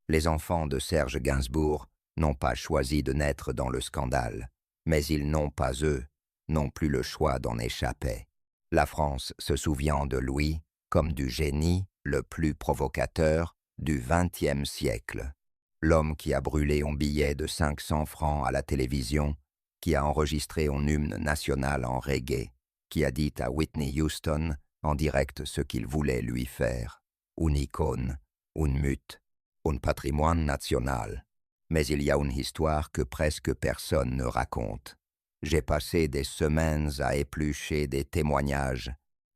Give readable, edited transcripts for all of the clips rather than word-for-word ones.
Les enfants de Serge Gainsbourg n'ont pas choisi de naître dans le scandale, mais ils n'ont pas, eux, non plus le choix d'en échapper. La France se souvient de Louis comme du génie le plus provocateur du XXe siècle. L'homme qui a brûlé un billet de 500 francs à la télévision, qui a enregistré un hymne national en reggae, qui a dit à Whitney Houston en direct ce qu'il voulait lui faire. Une icône, une mythe, un patrimoine national. Mais il y a une histoire que presque personne ne raconte. J'ai passé des semaines à éplucher des témoignages,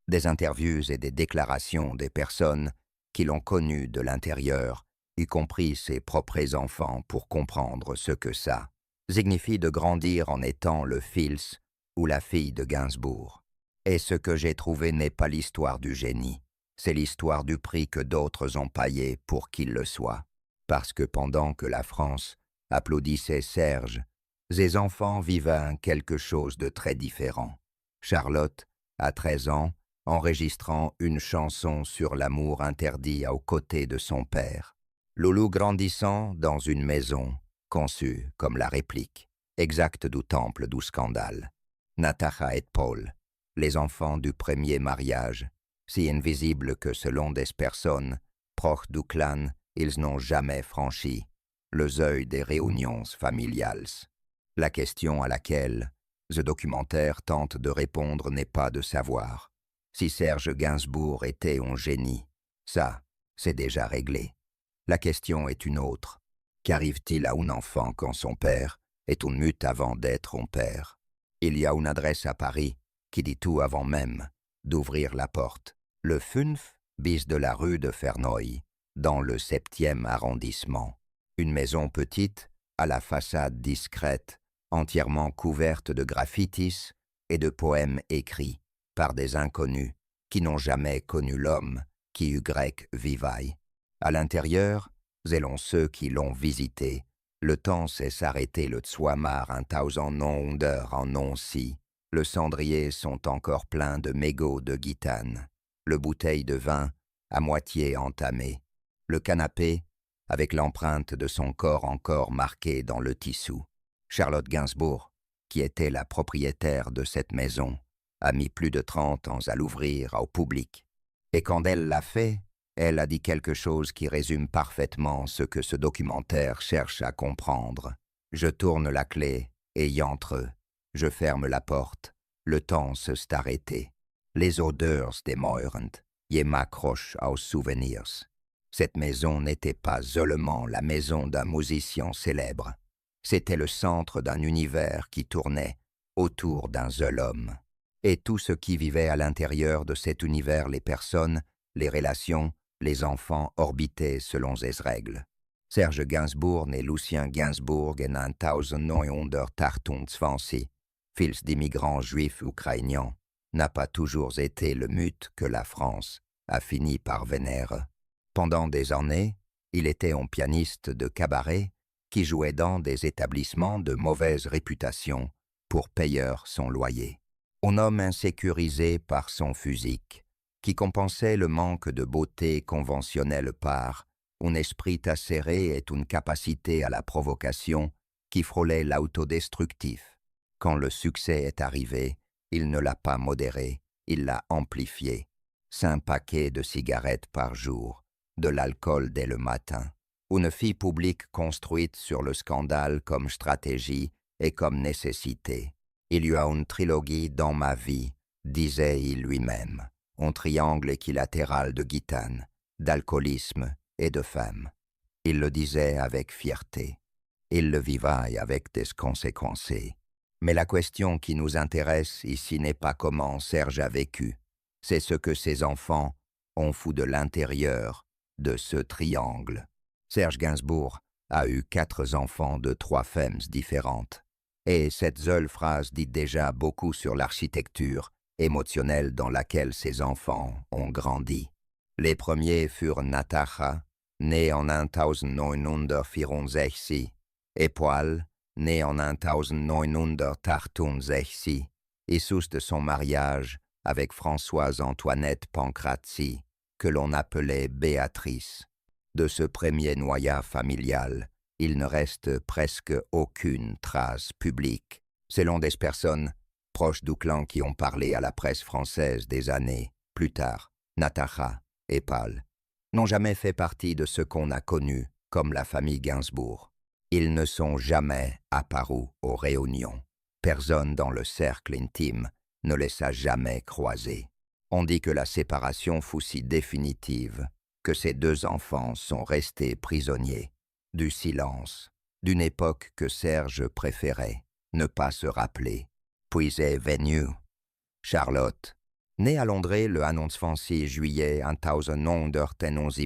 des interviews et des déclarations des personnes qui l'ont connu de l'intérieur, y compris ses propres enfants, pour comprendre ce que ça signifie de grandir en étant le fils ou la fille de Gainsbourg. Et ce que j'ai trouvé n'est pas l'histoire du génie, c'est l'histoire du prix que d'autres ont payé pour qu'il le soit. Parce que pendant que la France applaudissait Serge, ses enfants vivaient quelque chose de très différent. Charlotte, à 13 ans, enregistrant une chanson sur l'amour interdit aux côtés de son père. Loulou grandissant dans une maison conçue comme la réplique exacte du temple du scandale. Natacha et Paul, les enfants du premier mariage, si invisibles que selon des personnes proches du clan, ils n'ont jamais franchi le seuil des réunions familiales. La question à laquelle ce documentaire tente de répondre n'est pas de savoir si Serge Gainsbourg était un génie. Ça, c'est déjà réglé. La question est une autre. Qu'arrive-t-il à un enfant quand son père est une mute avant d'être un père? Il y a une adresse à Paris qui dit tout avant même d'ouvrir la porte. Le Funf bis de la rue de Ferneuil, dans le 7e arrondissement. Une maison petite, à la façade discrète, entièrement couverte de graffitis et de poèmes écrits par des inconnus qui n'ont jamais connu l'homme qui eut grec vivaille. À l'intérieur, selon ceux qui l'ont visité, le temps s'est s'arrêter le Tswamar 1900 en non-si. Le cendrier sont encore pleins de mégots de gitane. Le bouteille de vin, à moitié entamée. Le canapé, avec l'empreinte de son corps encore marquée dans le tissu. Charlotte Gainsbourg, qui était la propriétaire de cette maison, a mis plus de 30 ans à l'ouvrir au public. Et quand elle l'a fait, elle a dit quelque chose qui résume parfaitement ce que ce documentaire cherche à comprendre. Je tourne la clé et y entre. Je ferme la porte. Le temps se s'est arrêté. Les odeurs demeurent. Je m'accroche aux souvenirs. Cette maison n'était pas seulement la maison d'un musicien célèbre. C'était le centre d'un univers qui tournait autour d'un seul homme. Et tout ce qui vivait à l'intérieur de cet univers, les personnes, les relations, les enfants orbitaient selon ces règles. Serge Gainsbourg né Lucien Gainsbourg en 1928, fils d'immigrants juifs ukrainiens, n'a pas toujours été le mythe que la France a fini par vénérer. Pendant des années, il était un pianiste de cabaret qui jouait dans des établissements de mauvaise réputation pour payer son loyer. Un homme insécurisé par son physique, qui compensait le manque de beauté conventionnelle par un esprit acéré et une capacité à la provocation qui frôlait l'autodestructif. Quand le succès est arrivé, il ne l'a pas modéré, il l'a amplifié. 5 paquets de cigarettes par jour, de l'alcool dès le matin. Une fille publique construite sur le scandale comme stratégie et comme nécessité. Il y a une trilogie dans ma vie, disait-il lui-même. Un triangle équilatéral de gitane, d'alcoolisme et de femme. Il le disait avec fierté. Il le vivait avec des conséquences. Mais la question qui nous intéresse ici n'est pas comment Serge a vécu, c'est ce que ses enfants ont fait de l'intérieur de ce triangle. Serge Gainsbourg a eu 4 enfants de 3 femmes différentes. Et cette seule phrase dit déjà beaucoup sur l'architecture émotionnelle dans laquelle ses enfants ont grandi. Les premiers furent Natacha, née en 1964, et Paul, né en 1968, issus de son mariage avec Françoise Antoinette Pancrazzi, que l'on appelait Béatrice. De ce premier noyau familial, il ne reste presque aucune trace publique, selon des personnes proches du clan qui ont parlé à la presse française des années plus tard. Natacha et Paul n'ont jamais fait partie de ce qu'on a connu comme la famille Gainsbourg. Ils ne sont jamais apparus aux réunions. Personne dans le cercle intime ne les a jamais croisés. On dit que la séparation fut si définitive que ces deux enfants sont restés prisonniers du silence, d'une époque que Serge préférait ne pas se rappeler. Puis est venue Charlotte, née à Londres le 26 juillet 1911,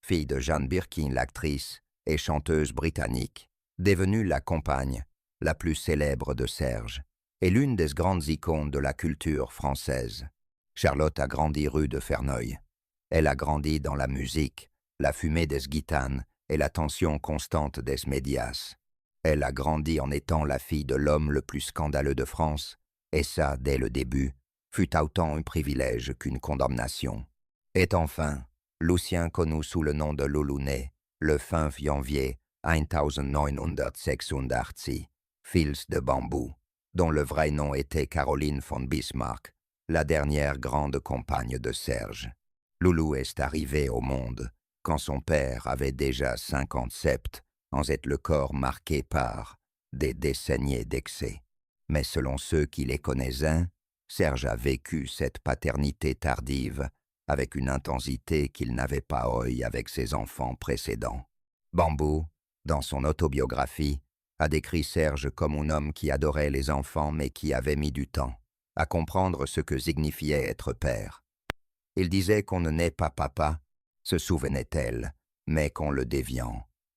fille de Jane Birkin, l'actrice et chanteuse britannique, devenue la compagne la plus célèbre de Serge et l'une des grandes icônes de la culture française. Charlotte a grandi rue de Verneuil. Elle a grandi dans la musique, la fumée des gitanes et la tension constante des médias. Elle a grandi en étant la fille de l'homme le plus scandaleux de France, et ça, dès le début, fut autant un privilège qu'une condamnation. Et enfin, Lucien connu sous le nom de Loulou né, le fin janvier 1986, Fils de Bambou, dont le vrai nom était Caroline von Bismarck, la dernière grande compagne de Serge. Loulou est arrivé au monde quand son père avait déjà 57 ans et le corps marqué par des décennies d'excès. Mais selon ceux qui les connaissaient, Serge a vécu cette paternité tardive avec une intensité qu'il n'avait pas eue avec ses enfants précédents. Bambou, dans son autobiographie, a décrit Serge comme un homme qui adorait les enfants mais qui avait mis du temps à comprendre ce que signifiait être père. Il disait qu'on ne naît pas papa, se souvenait-elle, mais qu'on le devient.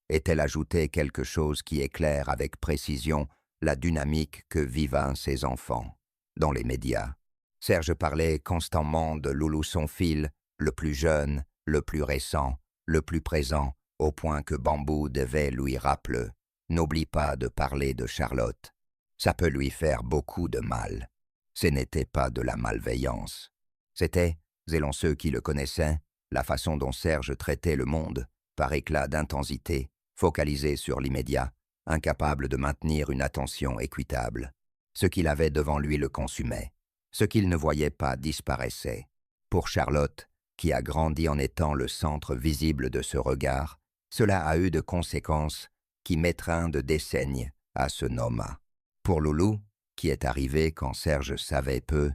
Et-elle ajoutait quelque chose qui éclaire avec précision la dynamique que vivent ses enfants. Dans les médias, Serge parlait constamment de Loulou son fils, le plus jeune, le plus récent, le plus présent, au point que Bambou devait lui rappeler « N'oublie pas de parler de Charlotte. Ça peut lui faire beaucoup de mal. » Ce n'était pas de la malveillance. C'était, selon ceux qui le connaissaient, la façon dont Serge traitait le monde, par éclat d'intensité, focalisé sur l'immédiat, incapable de maintenir une attention équitable. Ce qu'il avait devant lui le consumait. Ce qu'il ne voyait pas disparaissait. Pour Charlotte, qui a grandi en étant le centre visible de ce regard, cela a eu de conséquences qui mettraient de décennies à se nommer. Pour Loulou, qui est arrivé quand Serge savait peu,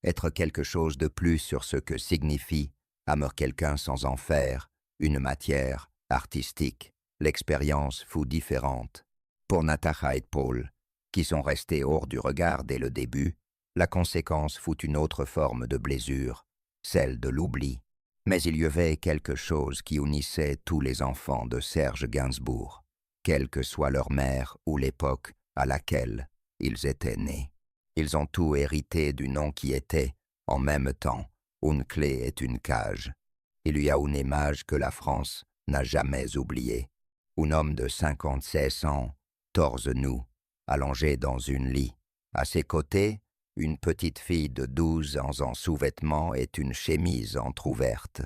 être quelque chose de plus sur ce que signifie aimer quelqu'un sans en faire une matière artistique, l'expérience fut différente. Pour Natacha et Paul, qui sont restés hors du regard dès le début, la conséquence fut une autre forme de blessure, celle de l'oubli. Mais il y avait quelque chose qui unissait tous les enfants de Serge Gainsbourg, quelle que soit leur mère ou l'époque à laquelle ils étaient nés. Ils ont tous hérité du nom qui était, en même temps, une clé et une cage. Il y a une image que la France n'a jamais oubliée. Un homme de 56 ans, torse nu, allongé dans une lit. À ses côtés, une petite fille de 12 ans en sous-vêtements et une chemise entr'ouverte.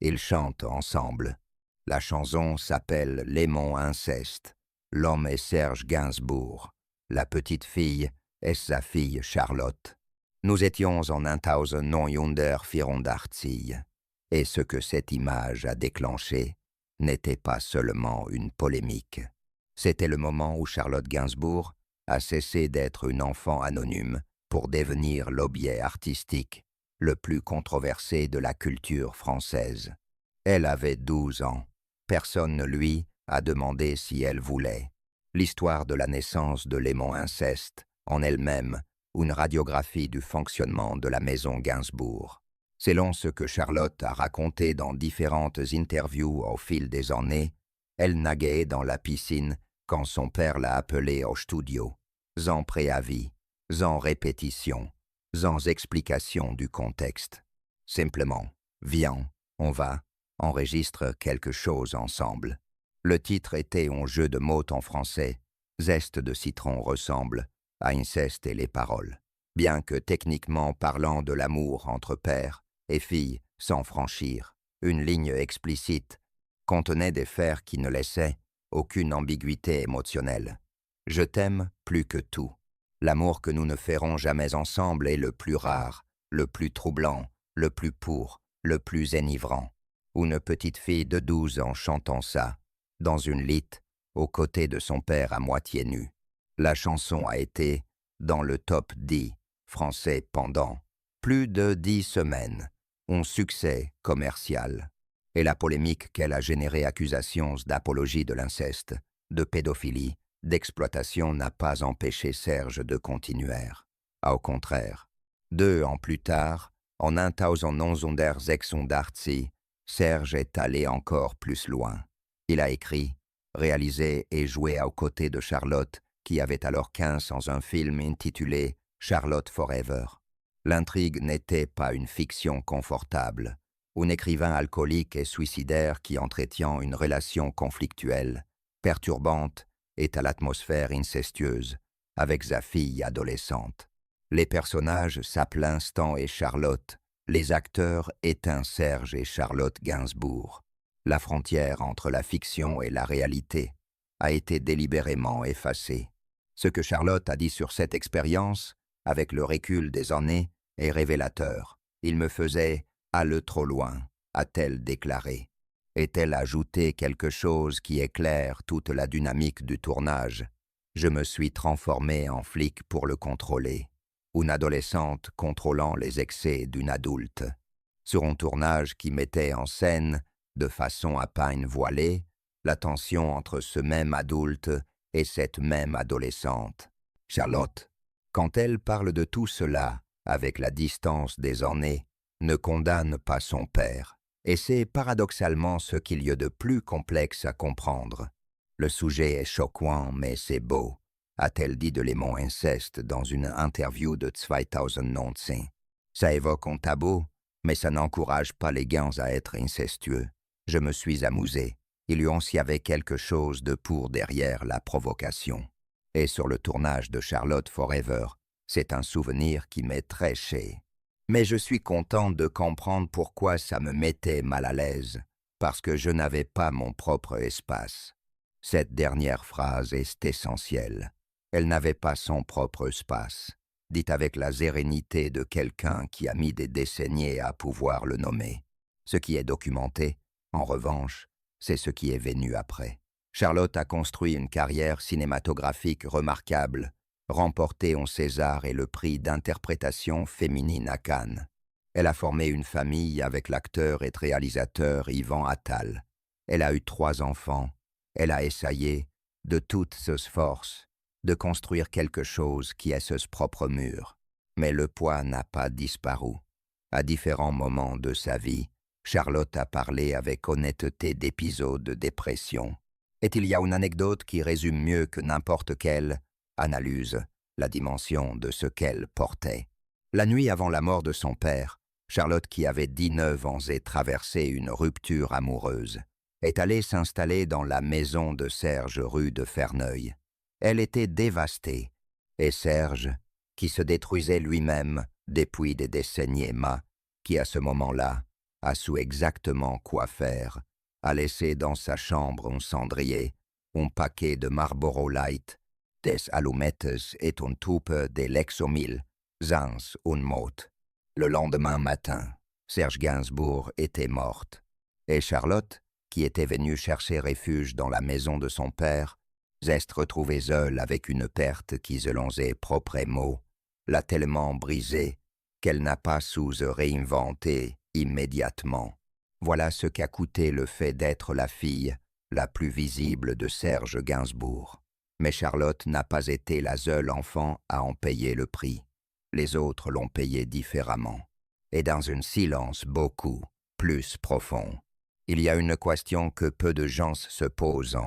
Ils chantent ensemble. La chanson s'appelle « L'aimant inceste ». L'homme est Serge Gainsbourg. La petite fille est sa fille Charlotte. Nous étions en 1984, et ce que cette image a déclenché n'était pas seulement une polémique. C'était le moment où Charlotte Gainsbourg a cessé d'être une enfant anonyme pour devenir l'objet artistique le plus controversé de la culture française. Elle avait 12 ans. Personne ne lui a demandé si elle voulait. L'histoire de la naissance de l'aimant inceste, en elle-même, une radiographie du fonctionnement de la maison Gainsbourg. Selon ce que Charlotte a raconté dans différentes interviews au fil des années, elle naguait dans la piscine quand son père l'a appelée au studio, sans préavis, sans répétition, sans explication du contexte. Simplement, viens, on va, enregistre quelque chose ensemble. Le titre était un jeu de mots en français. Zeste de citron ressemble à inceste et les paroles. Bien que techniquement parlant de l'amour entre père et fille sans franchir une ligne explicite, contenait des vers qui ne laissaient aucune ambiguïté émotionnelle. Je t'aime plus que tout. L'amour que nous ne ferons jamais ensemble est le plus rare, le plus troublant, le plus pur, le plus enivrant. Une petite fille de 12 ans chantant ça, dans une lite, aux côtés de son père à moitié nu. La chanson a été dans le top 10 français pendant plus de 10 semaines, un succès commercial. Et la polémique qu'elle a générée, accusations d'apologie de l'inceste, de pédophilie, d'exploitation, n'a pas empêché Serge de continuer. Au contraire, 2 ans plus tard, en 1986, Serge est allé encore plus loin. Il a écrit, réalisé et joué aux côtés de Charlotte, qui avait alors 15 ans, dans un film intitulé Charlotte Forever. L'intrigue n'était pas une fiction confortable. Un écrivain alcoolique et suicidaire qui entretient une relation conflictuelle, perturbante et à l'atmosphère incestueuse, avec sa fille adolescente. Les personnages s'appellent Stan et Charlotte, les acteurs étaient Serge et Charlotte Gainsbourg. La frontière entre la fiction et la réalité a été délibérément effacée. Ce que Charlotte a dit sur cette expérience, avec le recul des années, est révélateur. Il me faisait aller trop loin, a-t-elle déclaré. Et-elle ajouté quelque chose qui éclaire toute la dynamique du tournage. Je me suis transformé en flic pour le contrôler. Une adolescente contrôlant les excès d'une adulte. Sur un tournage qui mettait en scène, de façon à peine voilée, la tension entre ce même adulte et cette même adolescente. Charlotte, quand elle parle de tout cela, avec la distance des années, ne condamne pas son père. Et c'est paradoxalement ce qu'il y a de plus complexe à comprendre. Le sujet est choquant, mais c'est beau, a-t-elle dit de l'aimant inceste dans une interview de 2019. Ça évoque un tabou, mais ça n'encourage pas les gars à être incestueux. Je me suis amusé. Il y aussi avait quelque chose de pour derrière la provocation. Et sur le tournage de Charlotte Forever, c'est un souvenir qui m'est très cher. Mais je suis content de comprendre pourquoi ça me mettait mal à l'aise, parce que je n'avais pas mon propre espace. Cette dernière phrase est essentielle. Elle n'avait pas son propre espace, dit avec la sérénité de quelqu'un qui a mis des décennies à pouvoir le nommer. Ce qui est documenté, en revanche, c'est ce qui est venu après. Charlotte a construit une carrière cinématographique remarquable, remporté un César et le prix d'interprétation féminine à Cannes. Elle a formé une famille avec l'acteur et réalisateur Yvan Attal. Elle a eu 3 enfants. Elle a essayé, de toutes ses forces, de construire quelque chose qui est ce propre mur. Mais le poids n'a pas disparu. À différents moments de sa vie, Charlotte a parlé avec honnêteté d'épisodes de dépression. Et il y a une anecdote qui résume mieux que n'importe quelle analyse la dimension de ce qu'elle portait. La nuit avant la mort de son père, Charlotte, qui avait 19 ans et traversé une rupture amoureuse, est allée s'installer dans la maison de Serge rue de Ferneuil. Elle était dévastée, et Serge, qui se détruisait lui-même depuis des décennies, qui à ce moment-là a su exactement quoi faire, a laissé dans sa chambre un cendrier, un paquet de Marlboro Light, des allumettes et un tube de Lexomil, sans une mot. Le lendemain matin, Serge Gainsbourg était morte, et Charlotte, qui était venue chercher refuge dans la maison de son père, s'est retrouvée seule avec une perte qui, selon ses propres mots, l'a tellement brisée qu'elle n'a pas su se réinventer immédiatement. Voilà ce qu'a coûté le fait d'être la fille la plus visible de Serge Gainsbourg. Mais Charlotte n'a pas été la seule enfant à en payer le prix. Les autres l'ont payé différemment, et dans un silence beaucoup plus profond. Il y a une question que peu de gens se posent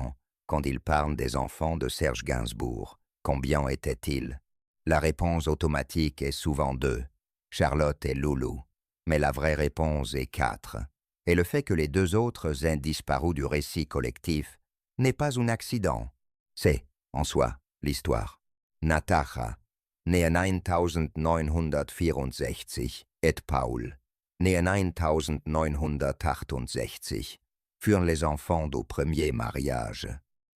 quand ils parlent des enfants de Serge Gainsbourg. Combien étaient-ils? La réponse automatique est souvent 2, Charlotte et Loulou. Mais la vraie réponse est 4. Et le fait que les 2 autres aient disparu du récit collectif n'est pas un accident. C'est, en soi, l'histoire. Natacha, née en 1964, et Paul, née en 1968. furent les enfants du premier mariage.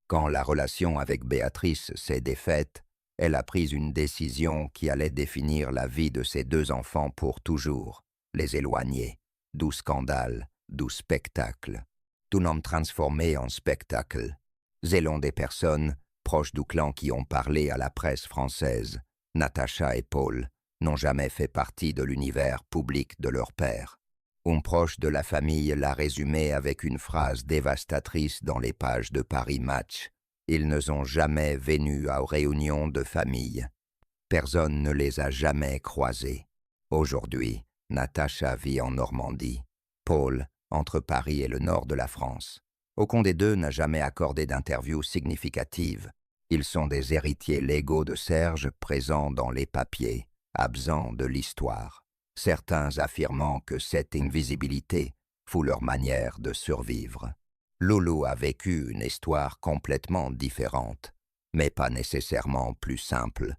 Quand la relation avec Béatrice s'est défaite, elle a pris une décision qui allait définir la vie de ses deux enfants pour toujours, les éloigner, du scandale, du spectacle. Tout homme transformé en spectacle. Selon des personnes proches du clan qui ont parlé à la presse française, Natacha et Paul n'ont jamais fait partie de l'univers public de leur père. Un proche de la famille l'a résumé avec une phrase dévastatrice dans les pages de Paris Match. Ils ne sont jamais venus aux réunions de famille. Personne ne les a jamais croisés. Aujourd'hui, Natacha vit en Normandie. Paul, entre Paris et le nord de la France. Aucun des deux n'a jamais accordé d'interview significative. Ils sont des héritiers légaux de Serge présents dans les papiers, absents de l'histoire. Certains affirmant que cette invisibilité fout leur manière de survivre. Loulou a vécu une histoire complètement différente, mais pas nécessairement plus simple.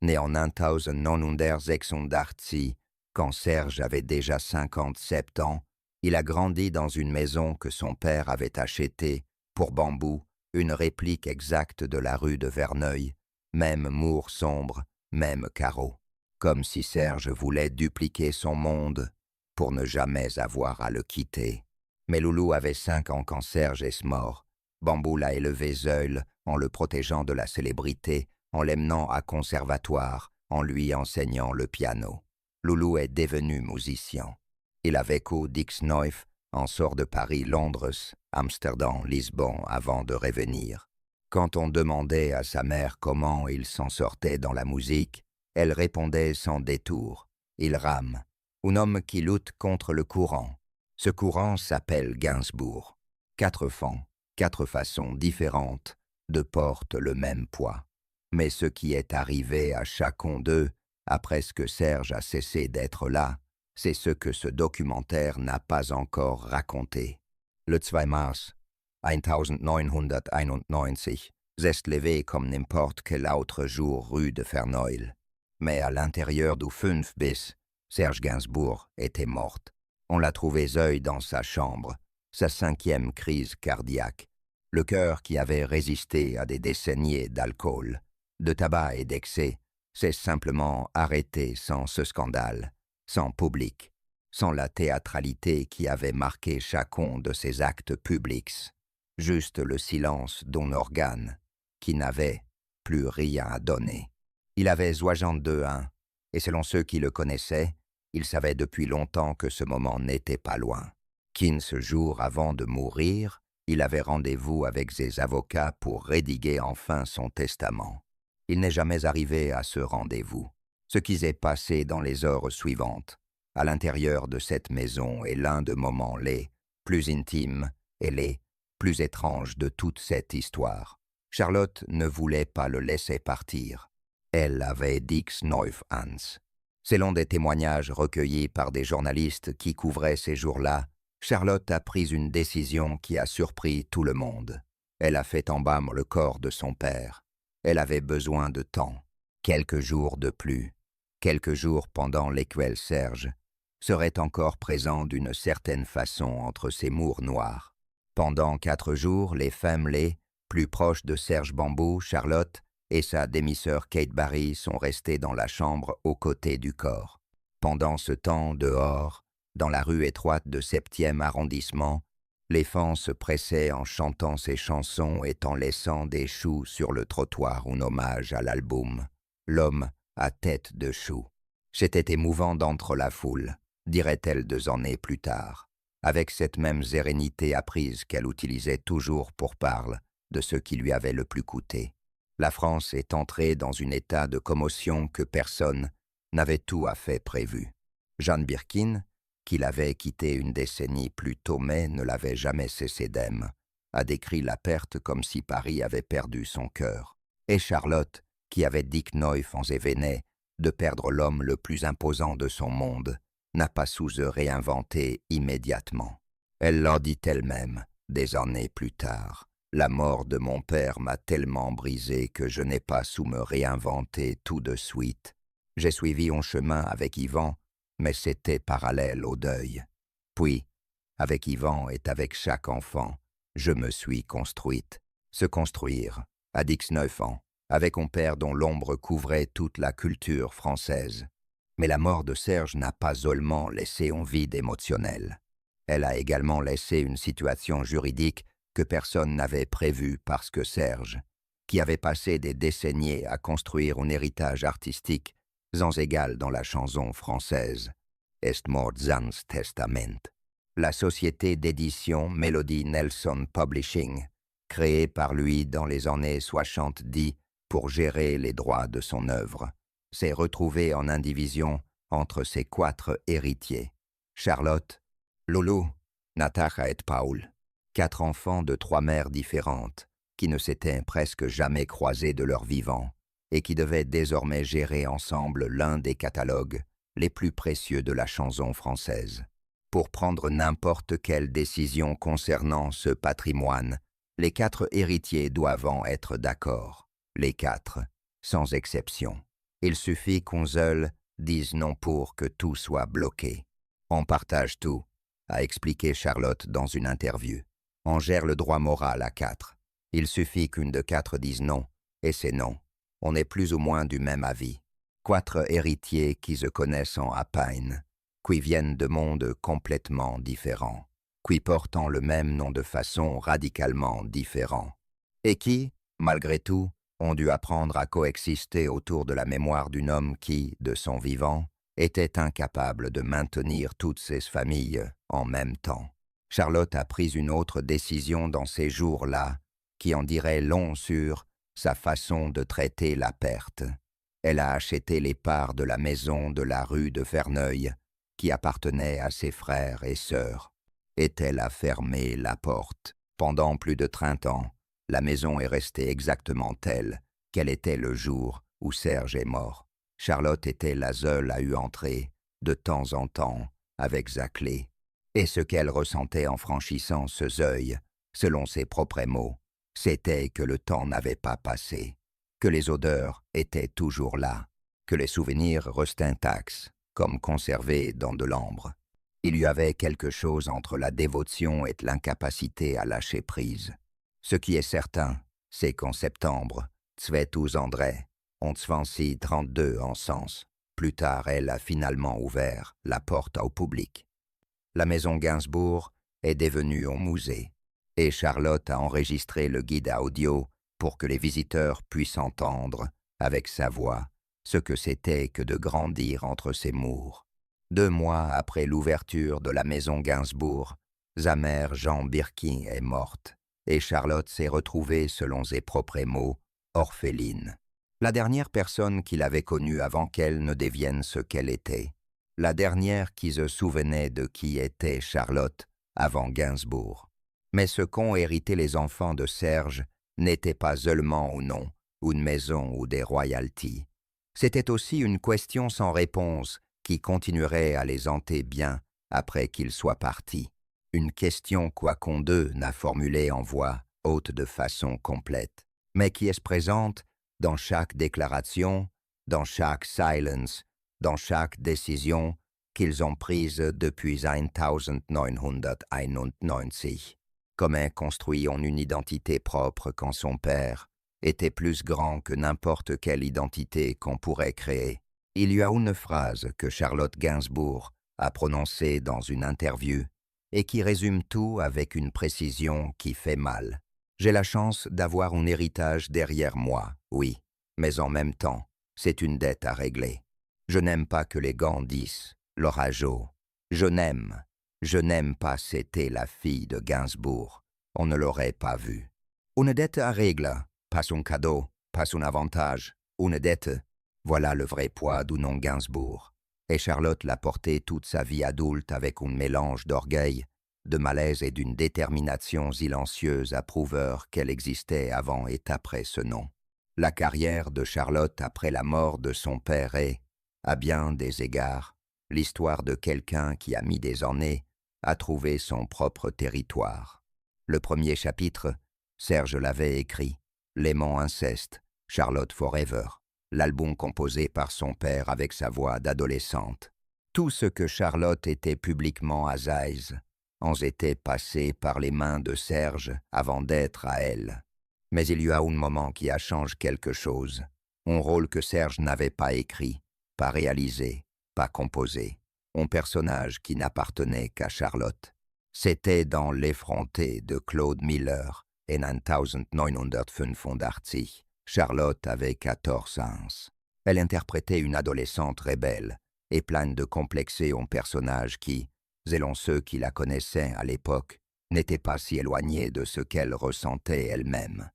Né en 1986, quand Serge avait déjà 57 ans, il a grandi dans une maison que son père avait achetée, pour Bambou, une réplique exacte de la rue de Verneuil, même mur sombre, même carreaux. Comme si Serge voulait dupliquer son monde pour ne jamais avoir à le quitter. Mais Loulou avait 5 ans quand Serge est mort. Bambou l'a élevé seul en le protégeant de la célébrité, en l'emmenant à conservatoire, en lui enseignant le piano. Loulou est devenu musicien. Il a vécu Dix-Neuf, en sort de Paris, Londres, Amsterdam, Lisbonne avant de revenir. Quand on demandait à sa mère comment il s'en sortait dans la musique, elle répondait sans détour. Il rame. Un homme qui lutte contre le courant. Ce courant s'appelle Gainsbourg. 4 fans, 4 façons différentes de porter le même poids. Mais ce qui est arrivé à chacun d'eux, après ce que Serge a cessé d'être là, c'est ce que ce documentaire n'a pas encore raconté. Le 2 mars 1991, s'est levé comme n'importe quel autre jour rue de Verneuil. Mais à l'intérieur du 5 bis, Serge Gainsbourg était morte. On l'a trouvé seul dans sa chambre, sa 5e crise cardiaque. Le cœur qui avait résisté à des décennies d'alcool, de tabac et d'excès, s'est simplement arrêté sans ce scandale, sans public, sans la théâtralité qui avait marqué chacun de ses actes publics. Juste le silence d'un organe qui n'avait plus rien à donner. Il avait 62 ans, et selon ceux qui le connaissaient, il savait depuis longtemps que ce moment n'était pas loin. 15 jours avant de mourir, il avait rendez-vous avec ses avocats pour rédiger enfin son testament. Il n'est jamais arrivé à ce rendez-vous. Ce qui s'est passé dans les heures suivantes, à l'intérieur de cette maison, est l'un des moments les plus intimes et les plus étranges de toute cette histoire. Charlotte ne voulait pas le laisser partir. Elle avait 19 ans. Selon des témoignages recueillis par des journalistes qui couvraient ces jours-là, Charlotte a pris une décision qui a surpris tout le monde. Elle a fait embaumer le corps de son père. Elle avait besoin de temps, quelques jours de plus, quelques jours pendant lesquels Serge serait encore présent d'une certaine façon entre ces murs noirs. Pendant 4 jours, les femmes plus proches de Serge Bambou, Charlotte, et sa demi-sœur Kate Barry sont restées dans la chambre aux côtés du corps. Pendant ce temps, dehors, dans la rue étroite de 7e arrondissement, les fans se pressaient en chantant ces chansons et en laissant des choux sur le trottoir en hommage à l'album « L'homme à tête de chou ». C'était émouvant d'entre la foule, dirait-elle 2 années plus tard, avec cette même sérénité apprise qu'elle utilisait toujours pour parler de ce qui lui avait le plus coûté. La France est entrée dans un état de commotion que personne n'avait tout à fait prévu. Jeanne Birkin, qui l'avait quitté une décennie plus tôt mais ne l'avait jamais cessé d'aimer, a décrit la perte comme si Paris avait perdu son cœur. Et Charlotte, qui avait 19 ans et venait de perdre l'homme le plus imposant de son monde, n'a pas su se réinventer immédiatement. Elle l'a dit elle-même, des années plus tard. La mort de mon père m'a tellement brisé que je n'ai pas su me réinventer tout de suite. J'ai suivi un chemin avec Yvan, mais c'était parallèle au deuil. Puis, Avec Yvan et avec chaque enfant, je me suis construite. Se construire, à 19 ans, avec un père dont l'ombre couvrait toute la culture française. Mais la mort de Serge n'a pas seulement laissé un vide émotionnel. Elle a également laissé une situation juridique que personne n'avait prévue parce que Serge, qui avait passé des décennies à construire un héritage artistique sans égal dans la chanson française, est mort sans testament. La société d'édition Melody Nelson Publishing, créée par lui dans les années 70 pour gérer les droits de son œuvre, s'est retrouvée en indivision entre ses 4 héritiers. Charlotte, Loulou, Natacha et Paul, 4 enfants de 3 mères différentes, qui ne s'étaient presque jamais croisés de leur vivant et qui devaient désormais gérer ensemble l'un des catalogues les plus précieux de la chanson française. Pour prendre n'importe quelle décision concernant ce patrimoine, les 4 héritiers doivent en être d'accord. Les 4, sans exception. Il suffit qu'un seul dise non pour que tout soit bloqué. On partage tout, a expliqué Charlotte dans une interview. On gère le droit moral à 4. Il suffit qu'une de 4 dise non, et c'est non. On est plus ou moins du même avis. 4 héritiers qui se connaissent à peine, qui viennent de mondes complètement différents, qui portent le même nom de façon radicalement différente, et qui, malgré tout, ont dû apprendre à coexister autour de la mémoire d'un homme qui, de son vivant, était incapable de maintenir toutes ces familles en même temps. Charlotte a pris une autre décision dans ces jours-là, qui en dirait long sur sa façon de traiter la perte. Elle a acheté les parts de la maison de la rue de Verneuil, qui appartenait à ses frères et sœurs. Et elle a fermé la porte. Pendant plus de 30 ans, la maison est restée exactement telle qu'elle était le jour où Serge est mort. Charlotte était la seule à y entrer, de temps en temps, avec sa clé. Et ce qu'elle ressentait en franchissant ce seuil, selon ses propres mots, c'était que le temps n'avait pas passé, que les odeurs étaient toujours là, que les souvenirs restaient intacts, comme conservés dans de l'ambre. Il y avait quelque chose entre la dévotion et l'incapacité à lâcher prise. Ce qui est certain, c'est qu'en septembre, 12 André, ont 32 en sens. Plus tard, elle a finalement ouvert la porte au public. La maison Gainsbourg est devenue un musée, et Charlotte a enregistré le guide audio pour que les visiteurs puissent entendre, avec sa voix, ce que c'était que de grandir entre ces murs. 2 mois après l'ouverture de la maison Gainsbourg, sa mère Jean Birkin est morte, et Charlotte s'est retrouvée, selon ses propres mots, orpheline. La dernière personne qu'il avait connue avant qu'elle ne devienne ce qu'elle était. La dernière qui se souvenait de qui était Charlotte avant Gainsbourg. Mais ce qu'ont hérité les enfants de Serge n'était pas seulement un nom, une maison ou des royalties. C'était aussi une question sans réponse qui continuerait à les hanter bien après qu'ils soient partis. Une question qu'aucun d'eux n'a formulée en voix haute de façon complète, mais qui est présente dans chaque déclaration, dans chaque silence, dans chaque décision qu'ils ont prise depuis 1991. Comment construit on une identité propre quand son père était plus grand que n'importe quelle identité qu'on pourrait créer. Il y a une phrase que Charlotte Gainsbourg a prononcée dans une interview et qui résume tout avec une précision qui fait mal. J'ai la chance d'avoir un héritage derrière moi, oui, mais en même temps, c'est une dette à régler. Je n'aime pas que les gants disent « l'orageau ». Je n'aime pas c'était la fille de Gainsbourg. On ne l'aurait pas vue. Une dette à régler, pas un cadeau, pas un avantage. Une dette, voilà le vrai poids du nom Gainsbourg. Et Charlotte l'a porté toute sa vie adulte avec un mélange d'orgueil, de malaise et d'une détermination silencieuse à prouveur qu'elle existait avant et après ce nom. La carrière de Charlotte après la mort de son père est, à bien des égards, l'histoire de quelqu'un qui a mis des années à trouver son propre territoire. Le premier chapitre, Serge l'avait écrit, L'aimant inceste, Charlotte Forever, l'album composé par son père avec sa voix d'adolescente. Tout ce que Charlotte était publiquement à Zeiss, ont été passés par les mains de Serge avant d'être à elle. Mais il y a un moment qui a changé quelque chose. Un rôle que Serge n'avait pas écrit, pas réalisé, pas composé. Un personnage qui n'appartenait qu'à Charlotte. C'était dans L'effronté de Claude Miller en 1985. Charlotte avait 14 ans. Elle interprétait une adolescente rebelle et pleine de complexés un personnage qui, selon ceux qui la connaissaient à l'époque, n'était pas si éloigné de ce qu'elle ressentait elle-même.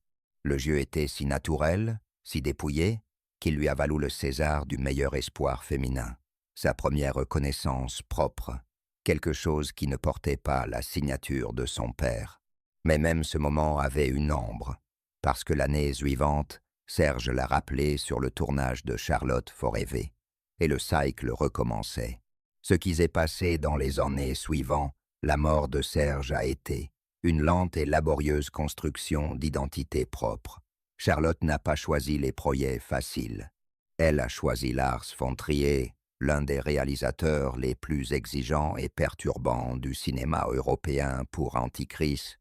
Le jeu était si naturel, si dépouillé, qu'il lui a valu le César du meilleur espoir féminin, sa première reconnaissance propre, quelque chose qui ne portait pas la signature de son père. Mais même ce moment avait une ombre, parce que l'année suivante, Serge l'a rappelé sur le tournage de Charlotte Forever, et le cycle recommençait. Ce qui s'est passé dans les années suivantes, la mort de Serge a été une lente et laborieuse construction d'identité propre. Charlotte n'a pas choisi les projets faciles. Elle a choisi Lars von Trier, l'un des réalisateurs les plus exigeants et perturbants du cinéma européen pour Antichrist,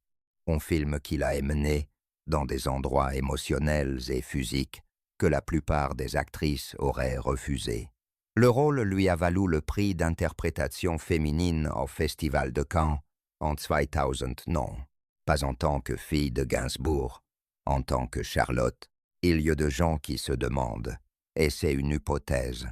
un film qu'il a mené dans des endroits émotionnels et physiques que la plupart des actrices auraient refusés. Le rôle lui a valu le prix d'interprétation féminine au Festival de Cannes en 2009, pas en tant que fille de Gainsbourg, en tant que Charlotte. Il y a de gens qui se demandent, et c'est une hypothèse.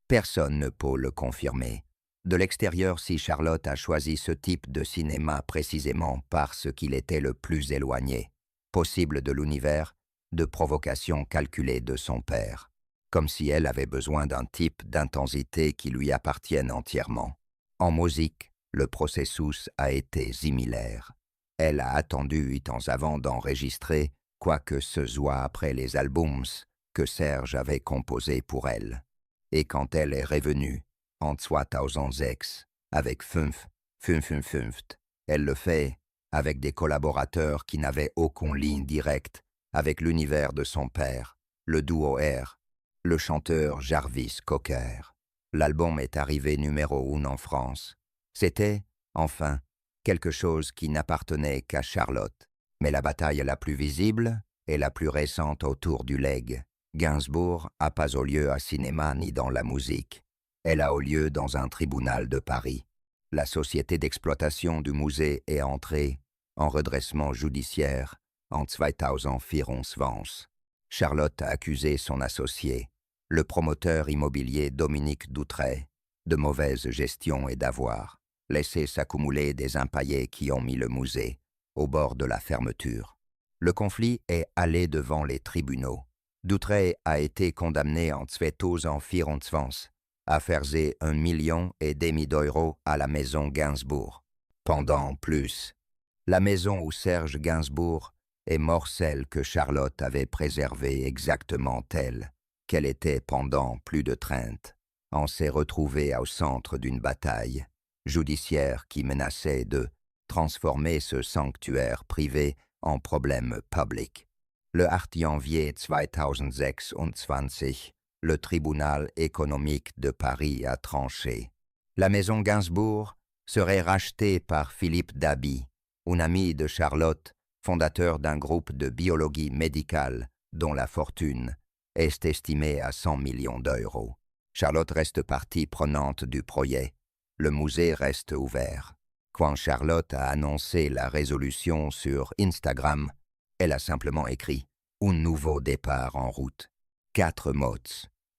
Personne ne peut le confirmer. De l'extérieur, si Charlotte a choisi ce type de cinéma précisément parce qu'il était le plus éloigné possible de l'univers de provocation calculée de son père, comme si elle avait besoin d'un type d'intensité qui lui appartienne entièrement. En musique, le processus a été similaire. Elle a attendu 8 ans avant d'enregistrer quoi que ce soit après les albums que Serge avait composés pour elle. Et quand elle est revenue, en 2006, avec Fünf, elle le fait avec des collaborateurs qui n'avaient aucune ligne directe avec l'univers de son père, le duo R, le chanteur Jarvis Cocker. L'album est arrivé numéro 1 en France. C'était, enfin, quelque chose qui n'appartenait qu'à Charlotte. Mais la bataille la plus visible et la plus récente autour du legs, Gainsbourg, n'a pas eu lieu à cinéma ni dans la musique. Elle a eu lieu dans un tribunal de Paris. La société d'exploitation du musée est entrée en redressement judiciaire en 2024. Charlotte a accusé son associé, le promoteur immobilier Dominique Doutray, de mauvaise gestion et d'avoir laissé s'accumuler des impayés qui ont mis le musée au bord de la fermeture. Le conflit est allé devant les tribunaux. Doutray a été condamné en 2024 à verser 1,5 million d'euros à la maison Gainsbourg. Pendant plus, la maison où Serge Gainsbourg est mort, celle que Charlotte avait préservée exactement telle qu'elle était pendant plus de 30 ans, s'est retrouvée au centre d'une bataille judiciaire qui menaçait de transformer ce sanctuaire privé en problème public. Le 8 janvier 2026, le tribunal économique de Paris a tranché. La maison Gainsbourg serait rachetée par Philippe Dabi, un ami de Charlotte, fondateur d'un groupe de biologie médicale dont la fortune est estimée à 100 millions d'euros. Charlotte reste partie prenante du projet. Le musée reste ouvert. Quand Charlotte a annoncé la résolution sur Instagram, elle a simplement écrit « Un nouveau départ en route ». 4 mots,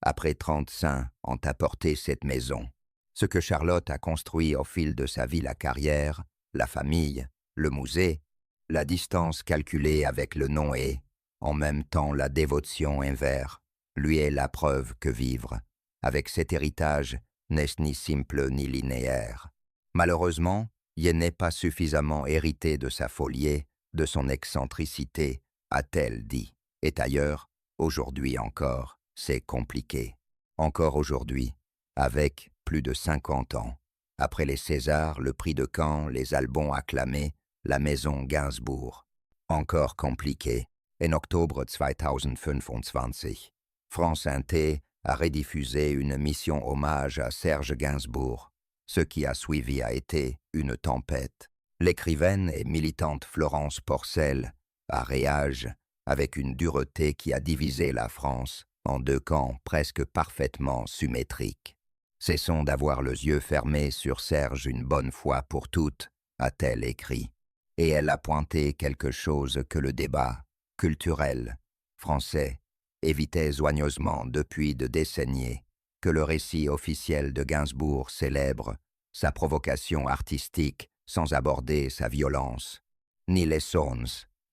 après 35 ont apporté cette maison. Ce que Charlotte a construit au fil de sa vie, la carrière, la famille, le musée, la distance calculée avec le nom et, en même temps, la dévotion envers, lui est la preuve que vivre, avec cet héritage, n'est ni simple ni linéaire. Malheureusement, il n'est pas suffisamment hérité de sa folie, de son excentricité, a-t-elle dit. Et ailleurs, aujourd'hui encore, c'est compliqué. Encore aujourd'hui, avec plus de 50 ans, après les Césars, le prix de Cannes, les albums acclamés, la maison Gainsbourg. Encore compliqué. En octobre 2025, France Inter a rediffusé une mission hommage à Serge Gainsbourg. Ce qui a suivi a été une tempête. L'écrivaine et militante Florence Porcel a réagi avec une dureté qui a divisé la France en deux camps presque parfaitement symétriques. Cessons d'avoir les yeux fermés sur Serge une bonne fois pour toutes, a-t-elle écrit. Et elle a pointé quelque chose que le débat culturel français évitait soigneusement depuis de décennies, que le récit officiel de Gainsbourg célèbre sa provocation artistique sans aborder sa violence, ni les zones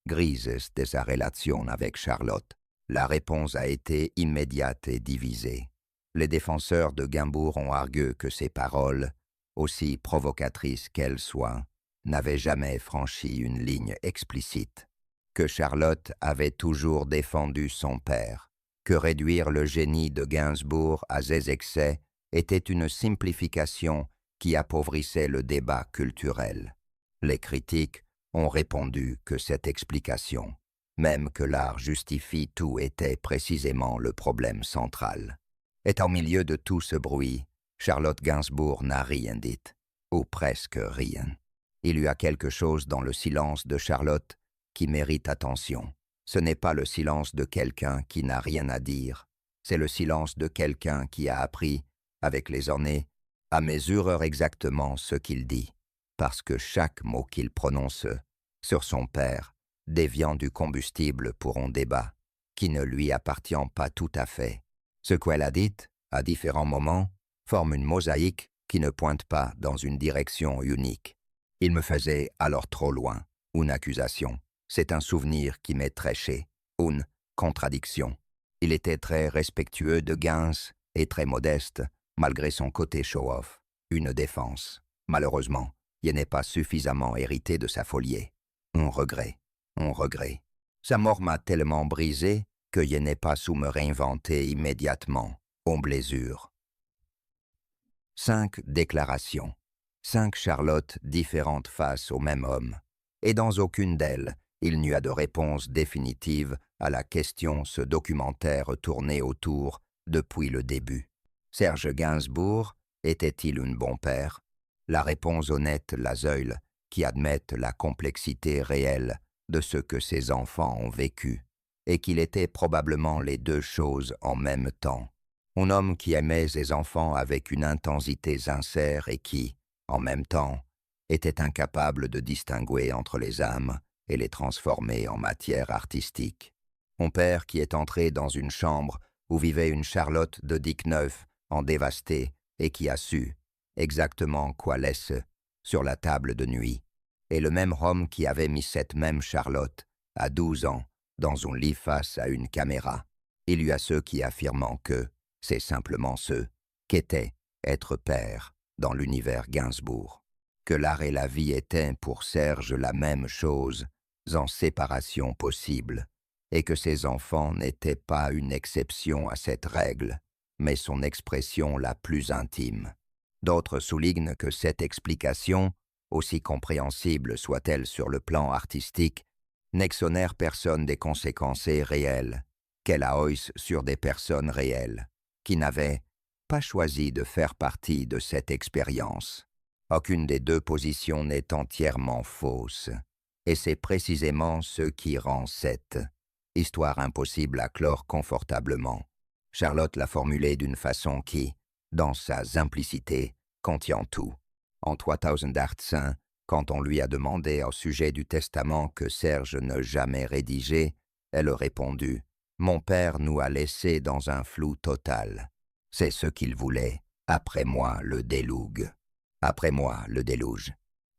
grises de sa relation avec Charlotte. La réponse a été immédiate et divisée. Les défenseurs de Gainsbourg ont argué que ses paroles, aussi provocatrices qu'elles soient, n'avaient jamais franchi une ligne explicite, que Charlotte avait toujours défendu son père, que réduire le génie de Gainsbourg à ses excès était une simplification qui appauvrissait le débat culturel. Les critiques ont répondu que cette explication, même que l'art justifie tout, était précisément le problème central. Et au milieu de tout ce bruit, Charlotte Gainsbourg n'a rien dit, ou presque rien. Il y a quelque chose dans le silence de Charlotte qui mérite attention. Ce n'est pas le silence de quelqu'un qui n'a rien à dire, c'est le silence de quelqu'un qui a appris, avec les années, à mesurer exactement ce qu'il dit, parce que chaque mot qu'il prononce sur son père, déviant du combustible pour un débat qui ne lui appartient pas tout à fait. Ce qu'elle a dit, à différents moments, forme une mosaïque qui ne pointe pas dans une direction unique. Il me faisait alors trop loin, une accusation. C'est un souvenir qui m'est tréché, une contradiction. Il était très respectueux de Gainsbourg et très modeste, malgré son côté show-off, une défense. Malheureusement, il n'est pas suffisamment hérité de sa folie. On regrette. Sa mort m'a tellement brisé que je n'ai pas su me réinventer immédiatement, en blessure. 5 déclarations. 5 Charlottes différentes face au même homme. Et dans aucune d'elles, il n'y a de réponse définitive à la question ce documentaire tournait autour depuis le début. Serge Gainsbourg était-il un bon père? La réponse honnête Lazeul, qui admette la complexité réelle de ce que ses enfants ont vécu, et qu'il était probablement les deux choses en même temps. Un homme qui aimait ses enfants avec une intensité sincère et qui, en même temps, était incapable de distinguer entre les âmes et les transformer en matière artistique. Un père qui est entré dans une chambre où vivait une Charlotte de XIX en dévastée et qui a su exactement quoi laisser sur la table de nuit, et le même homme qui avait mis cette même Charlotte à 12 ans dans un lit face à une caméra. Il y a ceux qui affirment que c'est simplement ce qu'était être père dans l'univers Gainsbourg, que l'art et la vie étaient pour Serge la même chose, en séparation possible, et que ses enfants n'étaient pas une exception à cette règle, mais son expression la plus intime. D'autres soulignent que cette explication, aussi compréhensible soit-elle sur le plan artistique, n'exonère personne des conséquences réelles qu'elle a hausse sur des personnes réelles, qui n'avaient pas choisi de faire partie de cette expérience. Aucune des deux positions n'est entièrement fausse, et c'est précisément ce qui rend cette histoire impossible à clore confortablement. Charlotte l'a formulée d'une façon qui, dans sa simplicité, contient tout. En 3018, quand on lui a demandé au sujet du testament que Serge n'a jamais rédigé, elle a répondu « Mon père nous a laissés dans un flou total. C'est ce qu'il voulait. Après moi, le déluge. Après moi, le déluge. »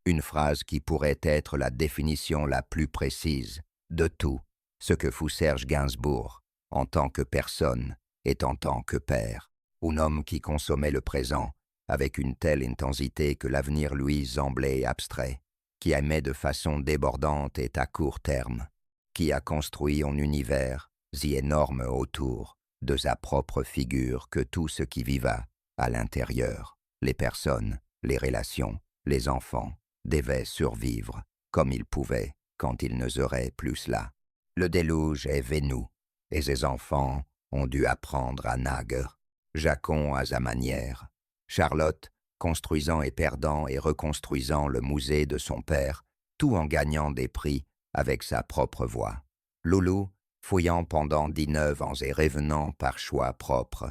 Une phrase qui pourrait être la définition la plus précise de tout ce que fut Serge Gainsbourg en tant que personne et en tant que père. Un homme qui consommait le présent avec une telle intensité que l'avenir lui semblait abstrait, qui aimait de façon débordante et à court terme, qui a construit un univers si énorme autour de sa propre figure que tout ce qui viva à l'intérieur, les personnes, les relations, les enfants, devaient survivre comme ils pouvaient quand ils ne seraient plus là. Le déluge est venu, et ses enfants ont dû apprendre à nager, chacun à sa manière. Charlotte construisant et perdant et reconstruisant le musée de son père, tout en gagnant des prix avec sa propre voix. Loulou, fouillant pendant 19 ans et revenant par choix propre.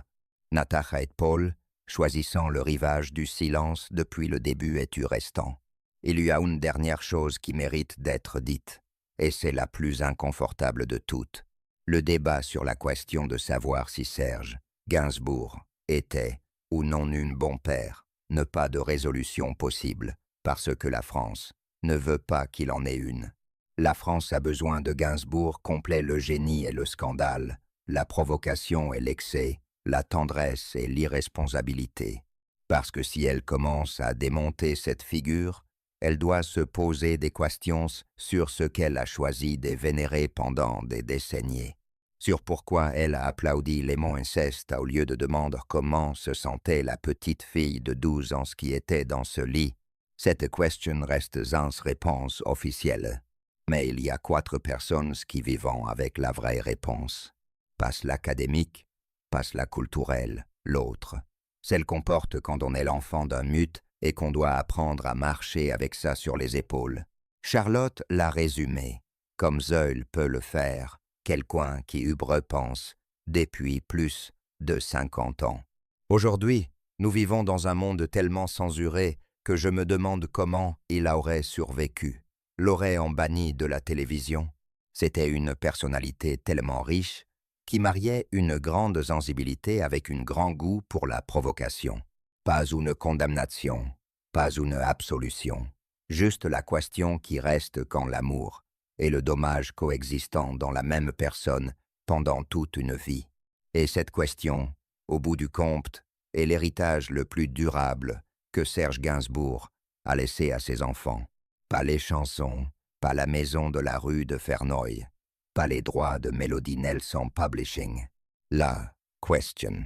Natacha et Paul, choisissant le rivage du silence depuis le début et du restant. Il y a une dernière chose qui mérite d'être dite, et c'est la plus inconfortable de toutes. Le débat sur la question de savoir si Serge Gainsbourg était ou non un bon père, ne pas de résolution possible, parce que la France ne veut pas qu'il en ait une. La France a besoin de Gainsbourg complet le génie et le scandale, la provocation et l'excès, la tendresse et l'irresponsabilité. Parce que si elle commence à démonter cette figure, elle doit se poser des questions sur ce qu'elle a choisi de vénérer pendant des décennies. Sur pourquoi elle a applaudi l'aimant inceste au lieu de demander comment se sentait la petite fille de 12 ans qui était dans ce lit. Cette question reste sans réponse officielle. Mais il y a 4 personnes qui vivent avec la vraie réponse. Pas l'académique, pas la culturelle, l'autre. Celle qu'on porte quand on est l'enfant d'un mute et qu'on doit apprendre à marcher avec ça sur les épaules. Charlotte l'a résumé, comme Zeul peut le faire, quelqu'un qui y repense depuis plus de 50 ans. Aujourd'hui, nous vivons dans un monde tellement censuré que je me demande comment il aurait survécu. L'aurait-on banni de la télévision? C'était une personnalité tellement riche qui mariait une grande sensibilité avec un grand goût pour la provocation. Pas une condamnation, pas une absolution, juste la question qui reste quand l'amour et le dommage coexistant dans la même personne pendant toute une vie. Et cette question, au bout du compte, est l'héritage le plus durable que Serge Gainsbourg a laissé à ses enfants. Pas les chansons, pas la maison de la rue de Verneuil, pas les droits de Melody Nelson Publishing. La question.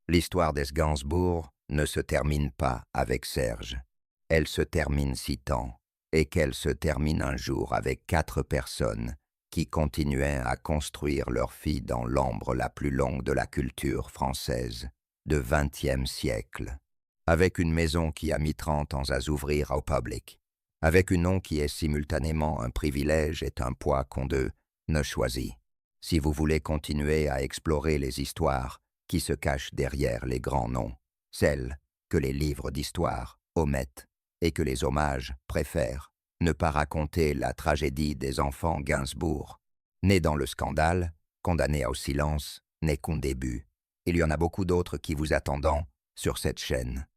L'histoire des Gainsbourg ne se termine pas avec Serge. Elle se termine si tant, et qu'elle se termine un jour avec 4 personnes qui continuaient à construire leur fille dans l'ombre la plus longue de la culture française, de 20e siècle. Avec une maison qui a mis 30 ans à s'ouvrir au public. Avec un nom qui est simultanément un privilège et un poids qu'on ne choisit. Si vous voulez continuer à explorer les histoires qui se cachent derrière les grands noms, celles que les livres d'histoire omettent et que les hommages préfèrent, ne pas raconter la tragédie des enfants Gainsbourg. Nés dans le scandale, condamnés au silence, n'est qu'un début. Il y en a beaucoup d'autres qui vous attendent sur cette chaîne.